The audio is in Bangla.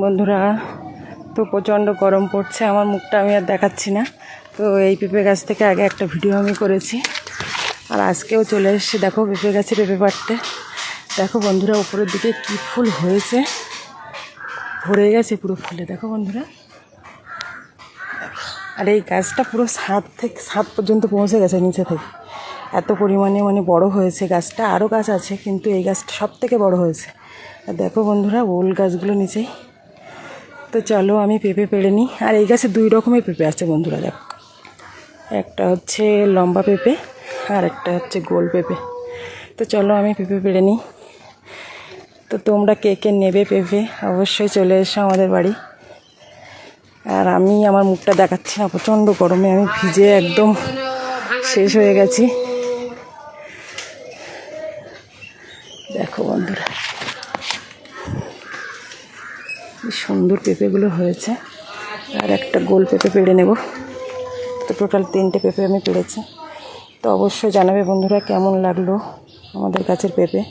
বন্ধুরা, তো প্রচণ্ড গরম পড়ছে, আমার মুখটা আমি আর দেখাচ্ছি না। তো এই পেঁপে গাছ থেকে আগে একটা ভিডিও আমি করেছি, আর আজকেও চলে এসেছি। দেখো পেঁপে গাছে পেঁপে পাড়তে। দেখো বন্ধুরা, উপরের দিকে কী ফুল হয়েছে, ভরে গেছে পুরো ফুলে। দেখো বন্ধুরা, আর এই গাছটা পুরো ছাদ পর্যন্ত পৌঁছে গেছে নিচে থেকে, এত পরিমাণে বড় হয়েছে গাছটা। আরও গাছ আছে, কিন্তু এই গাছটা সব থেকে বড় হয়েছে। আর দেখো বন্ধুরা, ওল গাছগুলো নিচেই। তো চলো আমি পেঁপে পেড়ে নিই। আর এই গাছে দুই রকমের পেঁপে আছে বন্ধুরা, দেখো, একটা হচ্ছে লম্বা পেঁপে আর একটা হচ্ছে গোল পেঁপে। তো চলো আমি পেঁপে পেড়ে নিই। তো তোমরা কে কে নেবে পেঁপে, অবশ্যই চলে এসো আমাদের বাড়ি। আর আমি আমার মুখটা দেখাচ্ছি না, প্রচণ্ড গরমে আমি ভিজে একদম শেষ হয়ে গেছি। দেখো বন্ধুরা, কি সুন্দর পেঁপেগুলো হয়েছে। আর একটা গোল পেঁপে পেড়ে নেব। তো টোটাল 3টে পেঁপে আমি পেড়েছি। তো অবশ্যই জানাবে বন্ধুরা কেমন লাগলো আমাদের গাছের পেঁপে।